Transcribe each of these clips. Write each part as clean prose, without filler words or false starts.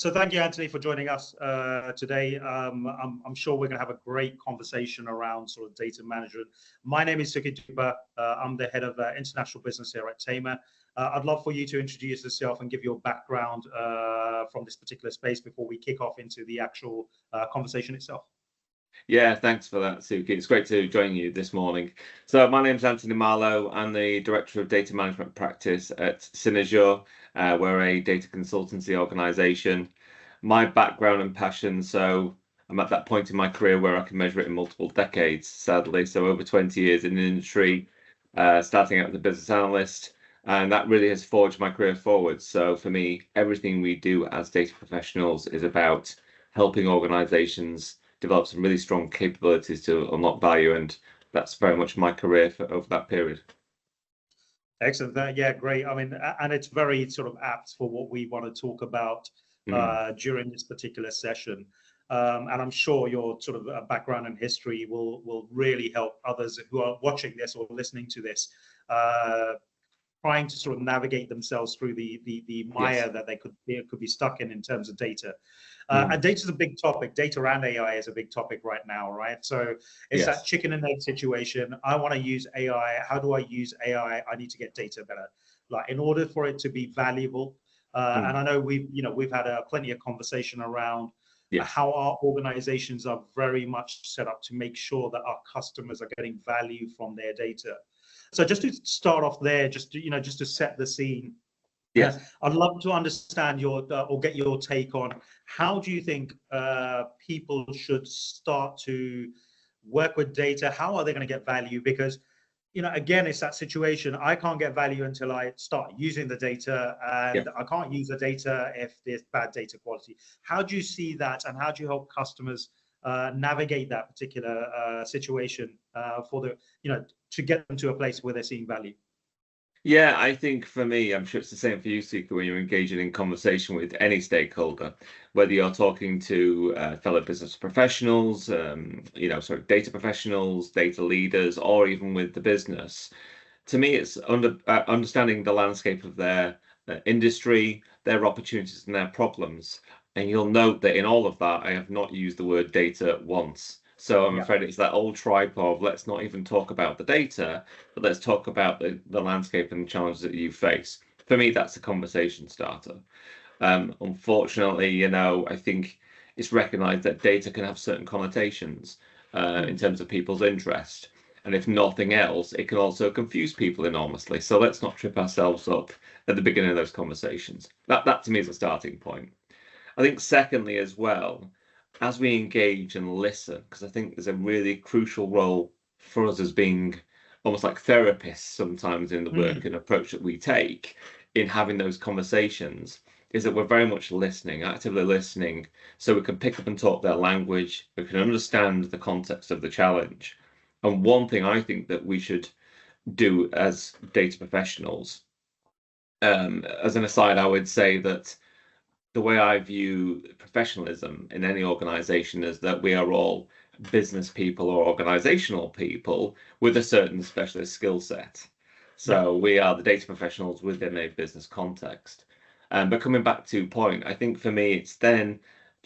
So thank you, Anthony, for joining us today. I'm sure we're going to have a great conversation around sort of data management. My name is Suki Dhuphar. I'm the head of international business here at Tamr. I'd love for you to introduce yourself and give your background from this particular space before we kick off into the actual conversation itself. Yeah, thanks for that, Suki. It's great to join you this morning. So my name's Antony Marlow. I'm the Director of Data Management Practice at Cynozure. We're a data consultancy organisation. My background and passion, so I'm at that point in my career where I can measure it in multiple decades, sadly. So over 20 years in the industry, starting out as a business analyst, and that really has forged my career forward. So for me, everything we do as data professionals is about helping organisations develop some really strong capabilities to unlock value, and that's very much my career over that period. Excellent. Yeah, great. I mean, and it's very sort of apt for what we want to talk about during this particular session. And I'm sure your sort of background and history will really help others who are watching this or listening to this, trying to sort of navigate themselves through the mire that they could be stuck in terms of data. And data is a big topic. Data and AI is a big topic right now, right? So it's that chicken and egg situation. I want to use AI. How do I use AI? I need to get data better. Like in order for it to be valuable. And I know we've had plenty of conversation around how our organizations are very much set up to make sure that our customers are getting value from their data. So just to start off there, just to set the scene. Yes, I'd love to understand your or get your take on how do you think people should start to work with data? How are they going to get value? Because, again, it's that situation. I can't get value until I start using the data, and I can't use the data if there's bad data quality. How do you see that, and how do you help customers navigate that particular situation to get them to a place where they're seeing value? Yeah, I think for me, I'm sure it's the same for you, Suki, when you're engaging in conversation with any stakeholder, whether you're talking to fellow business professionals, data professionals, data leaders, or even with the business. To me, it's understanding the landscape of their industry, their opportunities and their problems. And you'll note that in all of that, I have not used the word data once. So I'm afraid it's that old tripe of let's not even talk about the data, but let's talk about the landscape and the challenges that you face. For me, that's a conversation starter. Unfortunately, I think it's recognized that data can have certain connotations in terms of people's interest. And if nothing else, it can also confuse people enormously. So let's not trip ourselves up at the beginning of those conversations. That to me is a starting point. I think secondly as well, as we engage and listen, because I think there's a really crucial role for us as being almost like therapists sometimes in the work and approach that we take in having those conversations, is that we're very much listening, actively listening, so we can pick up and talk their language, we can understand the context of the challenge. And one thing I think that we should do as data professionals, as an aside, I would say that the way I view professionalism in any organization is that we are all business people or organizational people with a certain specialist skill set. So we are the data professionals within a business context. But coming back to point, I think for me, it's then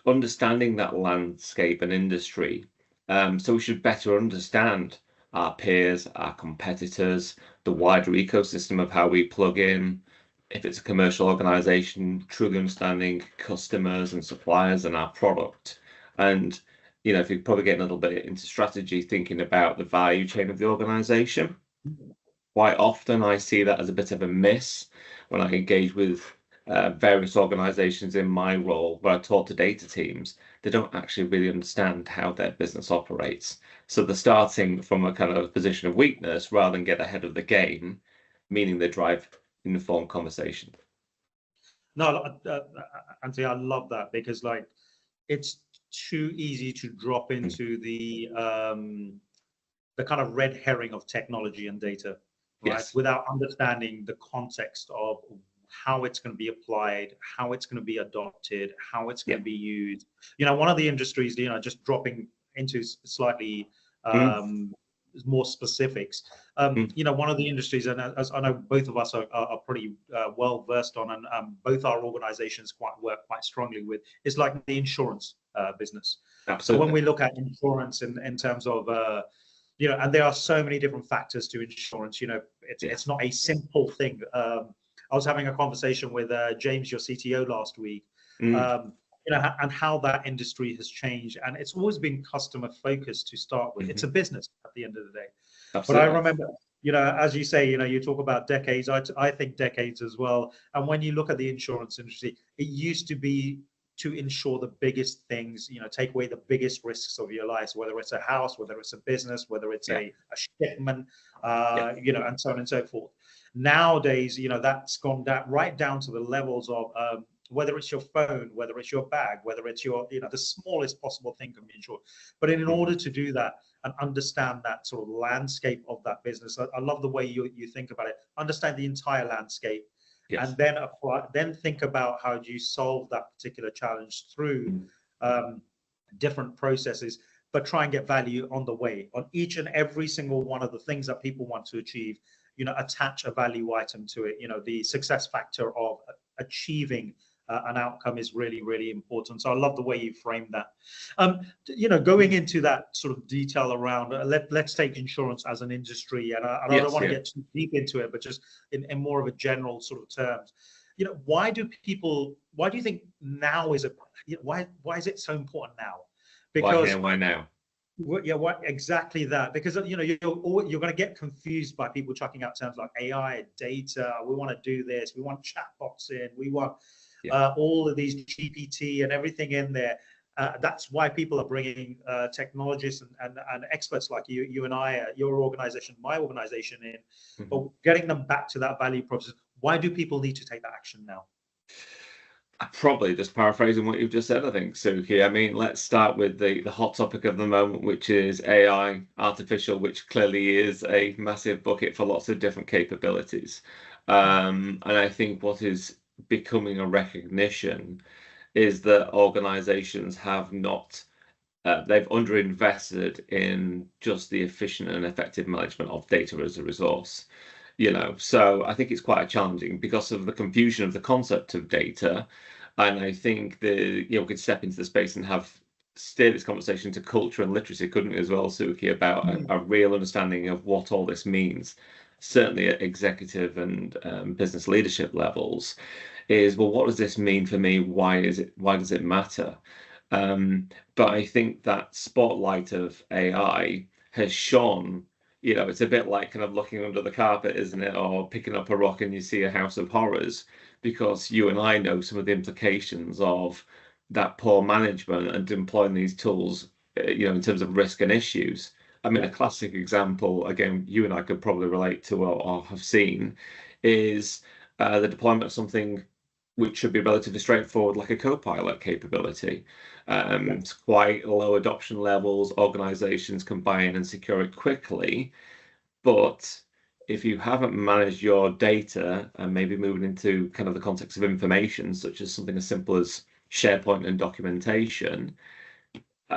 understanding that landscape and industry. So we should better understand our peers, our competitors, the wider ecosystem of how we plug in. If it's a commercial organization, truly understanding customers and suppliers and our product. And, if you probably get a little bit into strategy, thinking about the value chain of the organization, quite often I see that as a bit of a miss when I engage with various organizations in my role where I talk to data teams. They don't actually really understand how their business operates. So they're starting from a kind of position of weakness rather than get ahead of the game, meaning they drive informed conversation. No, Anthony, I love that because it's too easy to drop into the kind of red herring of technology and data, right? Without understanding the context of how it's going to be applied, how it's going to be adopted, how it's going to be used. One of the industries, just dropping into slightly more specifics. One of the industries, and as I know both of us are pretty well versed on, and both our organizations work quite strongly with, is like the insurance business. Absolutely. So when we look at insurance in terms of and there are so many different factors to insurance. It's not a simple thing. I was having a conversation with James, your CTO, last week. And how that industry has changed, and it's always been customer focused to start with. It's a business at the end of the day. Absolutely. But I remember, as you say, you talk about decades. I think decades as well. And when you look at the insurance industry, it used to be to insure the biggest things, take away the biggest risks of your life, whether it's a house, whether it's a business, whether it's a shipment, and so on and so forth. Nowadays, that's gone right down to the levels of whether it's your phone, whether it's your bag, whether it's your, the smallest possible thing can be insured. But in order to do that and understand that sort of landscape of that business, I love the way you think about it. Understand the entire landscape, and then think about how do you solve that particular challenge through different processes, but try and get value on the way on each and every single one of the things that people want to achieve. Attach a value item to it. The success factor of achieving an outcome is really, really important. So I love the way you framed that. Going into that sort of detail around, let's take insurance as an industry, and I don't want to get too deep into it, but just in more of a general sort of terms. Why do you think now why is it so important now? Because why now? What exactly that? Because you're going to get confused by people chucking out terms like AI, data. We want to do this. We want chatbots in. We want all of these GPT and everything in there. That's why people are bringing technologists and experts like you and I, your organization, my organization in, but getting them back to that value proposition. Why do people need to take that action now? Probably just paraphrasing what you've just said, I think, Suki. I mean, let's start with the hot topic of the moment, which is AI, artificial, which clearly is a massive bucket for lots of different capabilities. And I think what is becoming a recognition is that organizations have not, they've underinvested in just the efficient and effective management of data as a resource. So I think it's quite challenging because of the confusion of the concept of data. And I think we could step into the space and have steer this conversation to culture and literacy, couldn't we, as well, Suki, about a real understanding of what all this means, certainly at executive and business leadership levels, is, well, what does this mean for me? Why does it matter? But I think that spotlight of AI has shone. It's a bit like kind of looking under the carpet, isn't it? Or picking up a rock and you see a house of horrors, because you and I know some of the implications of that poor management and deploying these tools, in terms of risk and issues. I mean, a classic example, again, you and I could probably relate to or have seen, is the deployment of something which should be relatively straightforward, like a co-pilot capability. It's quite low adoption levels. Organizations can buy in and secure it quickly. But if you haven't managed your data and maybe moving into kind of the context of information, such as something as simple as SharePoint and documentation,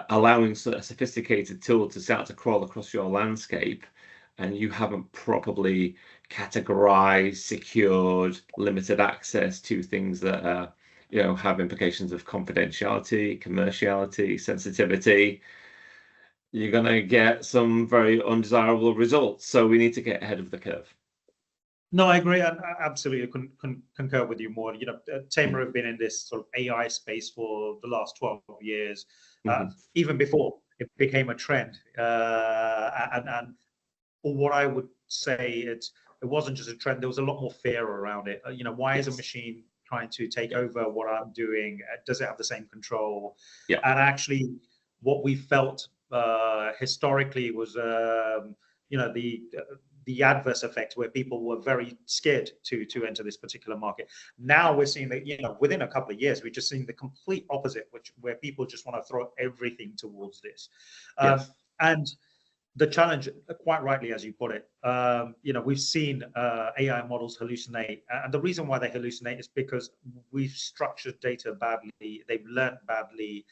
allowing a sophisticated tool to start to crawl across your landscape, and you haven't properly categorized, secured, limited access to things that are, have implications of confidentiality, commerciality, sensitivity, you're going to get some very undesirable results. So we need to get ahead of the curve. No, I agree. I absolutely concur with you more. Tamr have been in this sort of AI space for the last 12 years, even before it became a trend. And what I would say, it wasn't just a trend. There was a lot more fear around it. Why is a machine trying to take over what I'm doing? Does it have the same control? And actually, what we felt historically was, the adverse effect, where people were very scared to enter this particular market. Now we're seeing that, within a couple of years, we've just seen the complete opposite, where people just want to throw everything towards this. And the challenge, quite rightly, as you put it, we've seen AI models hallucinate. And the reason why they hallucinate is because we've structured data badly. They've learned badly.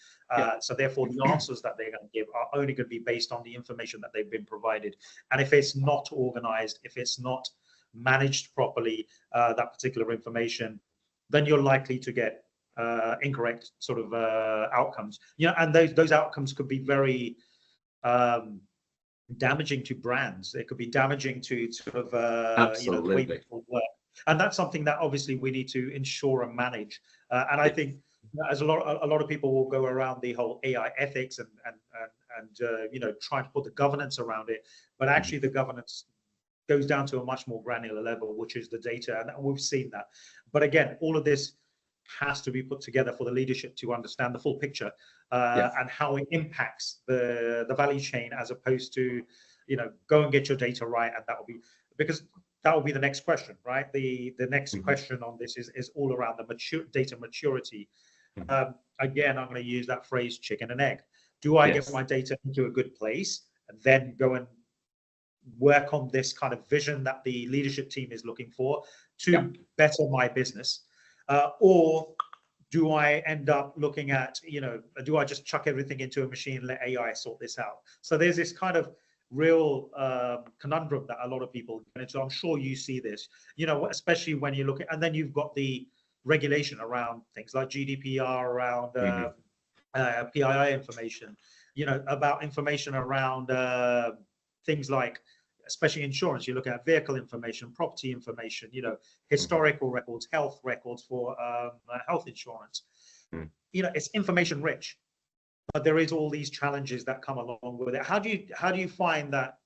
So therefore, the answers that they're going to give are only going to be based on the information that they've been provided. And if it's not organized, if it's not managed properly, that particular information, then you're likely to get incorrect sort of outcomes. And those outcomes could be very damaging to brands. It could be damaging to sort of the way people work, and that's something that obviously we need to ensure and manage. And I think as a lot of people will go around the whole AI ethics and try to put the governance around it, but actually the governance goes down to a much more granular level, which is the data, and we've seen that. But again, all of this has to be put together for the leadership to understand the full picture and how it impacts the value chain, as opposed to, go and get your data right. And that will be, because that will be the next question, right? The next question on this is all around the data maturity. Again, I'm going to use that phrase, chicken and egg. Do I get my data into a good place and then go and work on this kind of vision that the leadership team is looking for to better my business? Or do I end up looking at, do I just chuck everything into a machine and let AI sort this out? So there's this kind of real conundrum that a lot of people get into. I'm sure you see this, especially when you look at, and then you've got the regulation around things like GDPR, around PII information, about information around things like, especially insurance. You look at vehicle information, property information, historical records, health records for health insurance. It's information rich, but there is all these challenges that come along with it. How do you find that?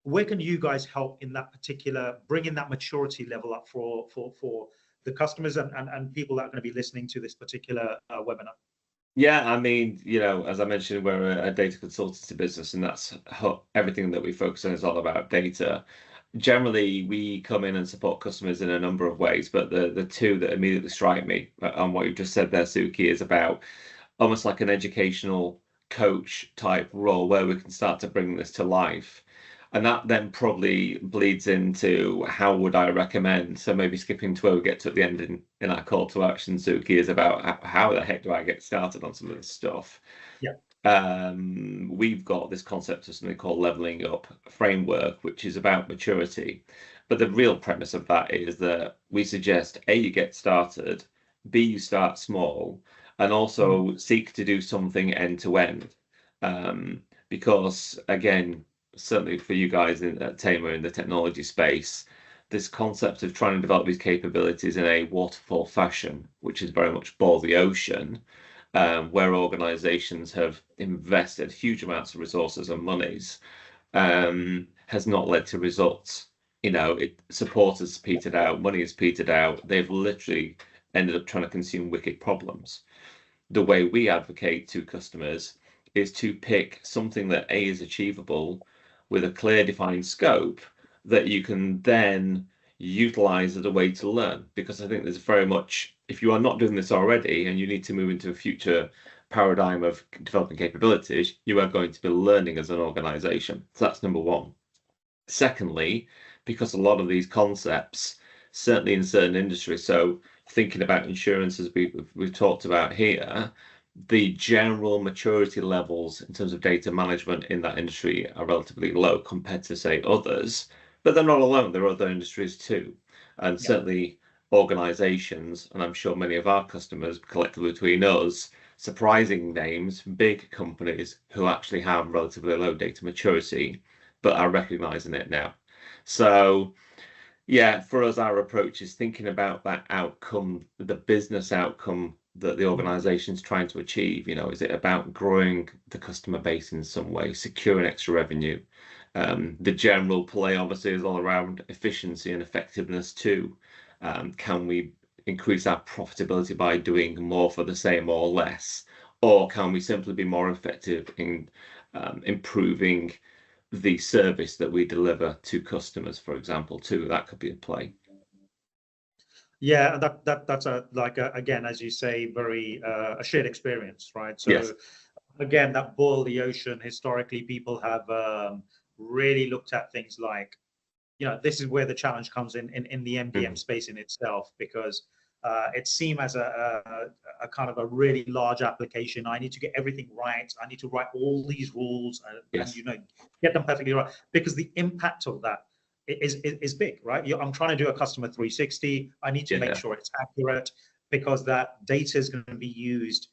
Where can you guys help in that particular, bringing that maturity level up for the customers and people that are going to be listening to this particular webinar? Yeah, I mean, as I mentioned, we're a data consultancy business, and that's everything that we focus on is all about data. Generally, we come in and support customers in a number of ways, but the two that immediately strike me on what you've just said there, Suki, is about almost like an educational coach type role where we can start to bring this to life. And that then probably bleeds into how would I recommend. So maybe skipping to where we get to at the end in our call to action, Suki, is about how the heck do I get started on some of this stuff? We've got this concept of something called leveling up framework, which is about maturity. But the real premise of that is that we suggest A, you get started, B, you start small, and also seek to do something end to end. Because again, certainly for you guys at Tamr in the technology space, this concept of trying to develop these capabilities in a waterfall fashion, which is very much boil the ocean, where organizations have invested huge amounts of resources and monies, has not led to results. Support has petered out, money has petered out. They've literally ended up trying to consume wicked problems. The way we advocate to customers is to pick something that A, is achievable, with a clear defined scope that you can then utilize as a way to learn. Because I think there's very much, if you are not doing this already and you need to move into a future paradigm of developing capabilities, you are going to be learning as an organization. So that's number one. Secondly, because a lot of these concepts, certainly in certain industries, so thinking about insurance as we've talked about here, the general maturity levels in terms of data management in that industry are relatively low compared to, say, others. But they're not alone. There are other industries too. And certainly organizations, and I'm sure many of our customers collectively between us, surprising names, big companies who actually have relatively low data maturity, but are recognizing it now. So yeah, for us, our approach is thinking about that outcome, the business outcome that the organization is trying to achieve. Is it about growing the customer base in some way, securing extra revenue? The general play obviously is all around efficiency and effectiveness too. Can we increase our profitability by doing more for the same or less? Or can we simply be more effective in improving the service that we deliver to customers, for example, too? That could be a play. Yeah, that's again, as you say, very a shared experience, right? So again, that boil the ocean. Historically, people have really looked at things like, this is where the challenge comes in the MDM space in itself, because it seems as a kind of a really large application. I need to get everything right. I need to write all these rules and get them perfectly right, because the impact of that is big, right? I'm trying to do a customer 360. I need to make sure it's accurate, because that data is going to be used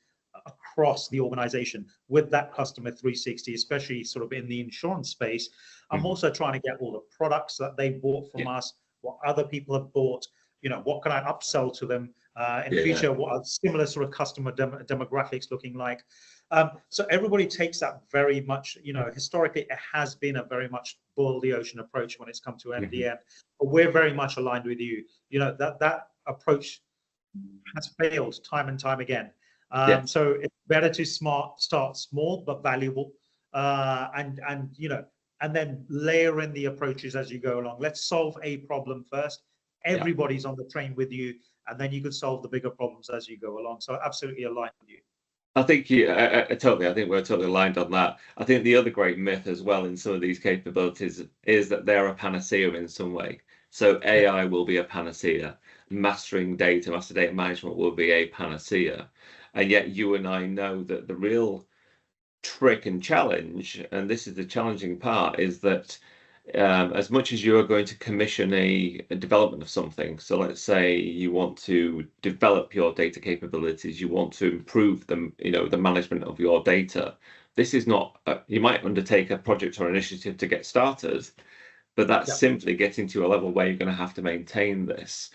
across the organization with that customer 360, especially sort of in the insurance space. I'm also trying to get all the products that they bought from us, what other people have bought, what can I upsell to them in future, what are similar sort of customer demographics looking like. So everybody takes that very much, historically it has been a very much boil the ocean approach when it's come to MDM, but we're very much aligned with you. That approach has failed time and time again. So it's better to start small but valuable, and then layer in the approaches as you go along. Let's solve a problem first. Everybody's on the train with you, and then you could solve the bigger problems as you go along. So absolutely aligned with you. I think I think we're totally aligned on that. I think the other great myth as well in some of these capabilities is that they're a panacea in some way. So AI will be a panacea. Mastering data, master data management will be a panacea. And yet you and I know that the real trick and challenge, and this is the challenging part, is that as much as you are going to commission a development of something, so let's say you want to develop your data capabilities, you want to improve them, the management of your data. This is not, you might undertake a project or initiative to get started, but that's simply getting to a level where you're going to have to maintain this.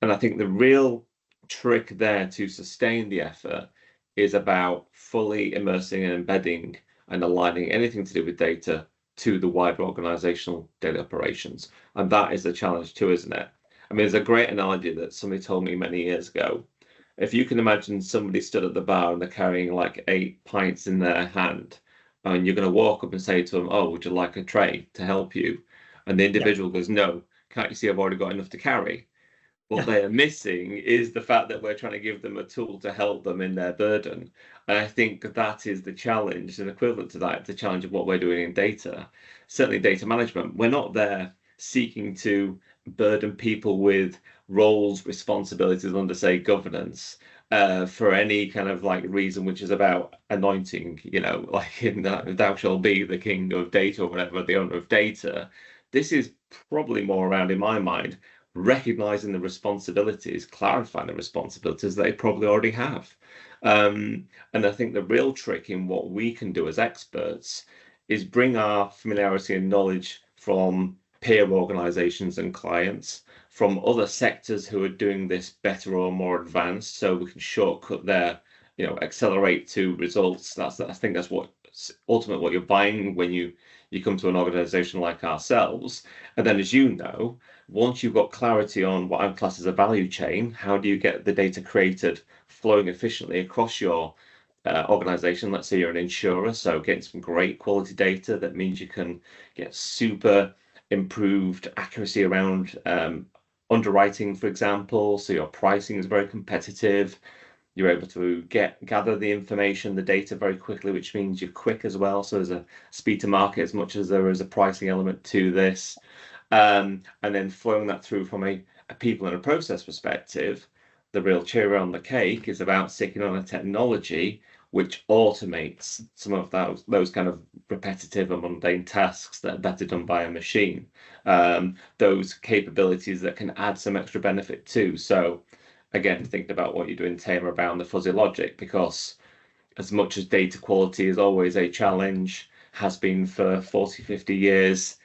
And I think the real trick there to sustain the effort is about fully immersing and embedding and aligning anything to do with data to the wider organizational data operations. And that is the challenge too, isn't it? I mean, there's a great analogy that somebody told me many years ago. If you can imagine somebody stood at the bar and they're carrying like 8 pints in their hand, and you're going to walk up and say to them, "Oh, would you like a tray to help you?" And the individual goes, "No, can't you see I've already got enough to carry?" What they are missing is the fact that we're trying to give them a tool to help them in their burden. And I think that is the challenge, and equivalent to that, the challenge of what we're doing in data, certainly data management. We're not there seeking to burden people with roles, responsibilities under, say, governance for any kind of like reason which is about anointing, like in that thou shalt be the king of data or whatever, the owner of data. This is probably more around, in my mind, recognizing the responsibilities, clarifying the responsibilities they probably already have. And I think the real trick in what we can do as experts is bring our familiarity and knowledge from peer organizations and clients, from other sectors who are doing this better or more advanced, so we can shortcut their, accelerate to results. I think that's what ultimately what you're buying when you come to an organization like ourselves. And then, as you know, once you've got clarity on what I'm classed as a value chain, how do you get the data created flowing efficiently across your organization? Let's say you're an insurer, so getting some great quality data, that means you can get super improved accuracy around underwriting, for example, so your pricing is very competitive. You're able to gather the information, the data very quickly, which means you're quick as well. So there's a speed to market as much as there is a pricing element to this. And then flowing that through from a people and a process perspective, the real cherry on the cake is about sticking on a technology which automates some of those kind of repetitive and mundane tasks that are better done by a machine. Those capabilities that can add some extra benefit too. So again, thinking about what you're doing, Tamr, about the fuzzy logic, because as much as data quality is always a challenge, has been for 40, 50 years,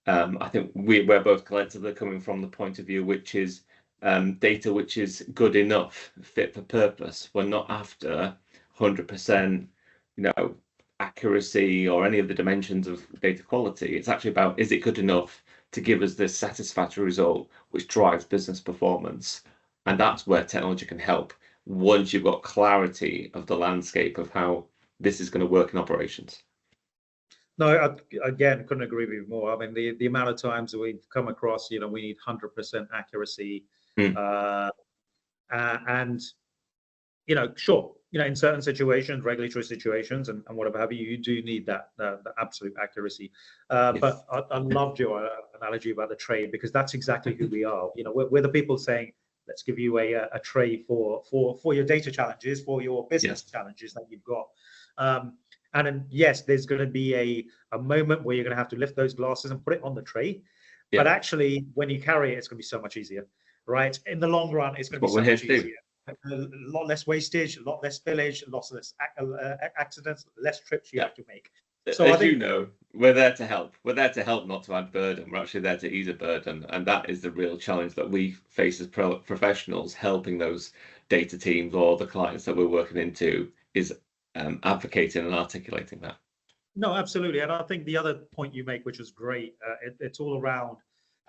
I think we're both collectively coming from the point of view which is data which is good enough, fit for purpose. We're not after 100%, accuracy or any of the dimensions of data quality. It's actually about, is it good enough to give us this satisfactory result which drives business performance? And that's where technology can help, once you've got clarity of the landscape of how this is going to work in operations. No, again, couldn't agree with you more. I mean, the amount of times that we've come across, we need 100% accuracy. And, sure, in certain situations, regulatory situations, and whatever have you, you do need that the absolute accuracy. Yes. But I loved your analogy about the tray, because that's exactly who we are. We're the people saying, let's give you a tray for your data challenges, for your business challenges that you've got. And then, yes, there's going to be a moment where you're going to have to lift those glasses and put it on the tray. But actually, when you carry it, it's going to be so much easier, right? In the long run, it's going to be so much easier. A lot less wastage, a lot less spillage, a lot less accidents, less trips you have to make. So as you know, we're there to help. We're there to help, not to add burden. We're actually there to ease a burden. And that is the real challenge that we face as professionals, helping those data teams or the clients that we're working into, is advocating and articulating that. No, absolutely. And I think the other point you make, which is great, it's all around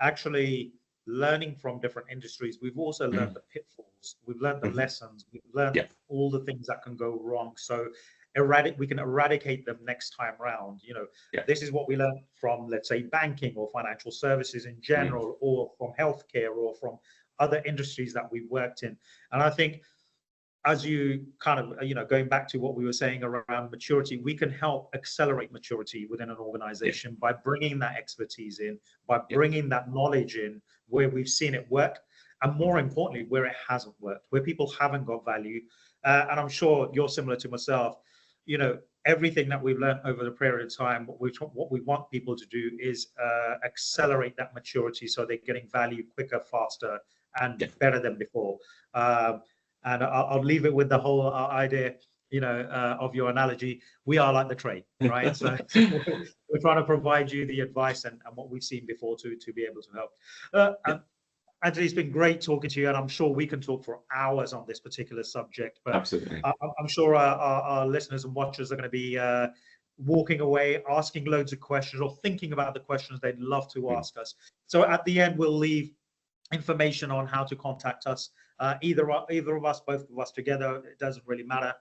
actually learning from different industries. We've also learned the pitfalls. We've learned the lessons. We've learned all the things that can go wrong. So we can eradicate them next time round. This is what we learned from, let's say, banking or financial services in general, or from healthcare, or from other industries that we've worked in. And I think, as you kind of, going back to what we were saying around maturity, we can help accelerate maturity within an organization by bringing that expertise in, by bringing that knowledge in where we've seen it work, and more importantly, where it hasn't worked, where people haven't got value. And I'm sure you're similar to myself. Everything that we've learned over the period of time, what we want people to do is accelerate that maturity, so they're getting value quicker, faster, and better than before. And I'll leave it with the whole idea, of your analogy. We are like the tray, right? So we're trying to provide you the advice and what we've seen before to be able to help. Antony, it's been great talking to you, and I'm sure we can talk for hours on this particular subject. But absolutely, I'm sure our listeners and watchers are going to be walking away asking loads of questions, or thinking about the questions they'd love to ask us. So at the end, we'll leave information on how to contact us. Either of us, both of us together, it doesn't really matter.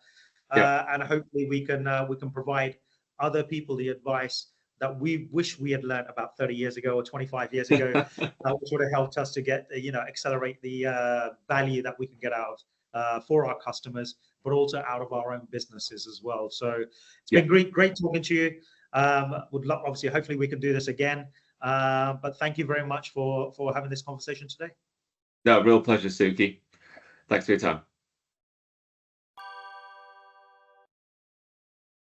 And hopefully we can provide other people the advice that we wish we had learned about 30 years ago or 25 years ago, which would have helped us to get, accelerate the value that we can get out for our customers, but also out of our own businesses as well. So it's been great talking to you. Would love, obviously, hopefully we can do this again. But thank you very much for having this conversation today. No, real pleasure, Suki. Thanks for your time.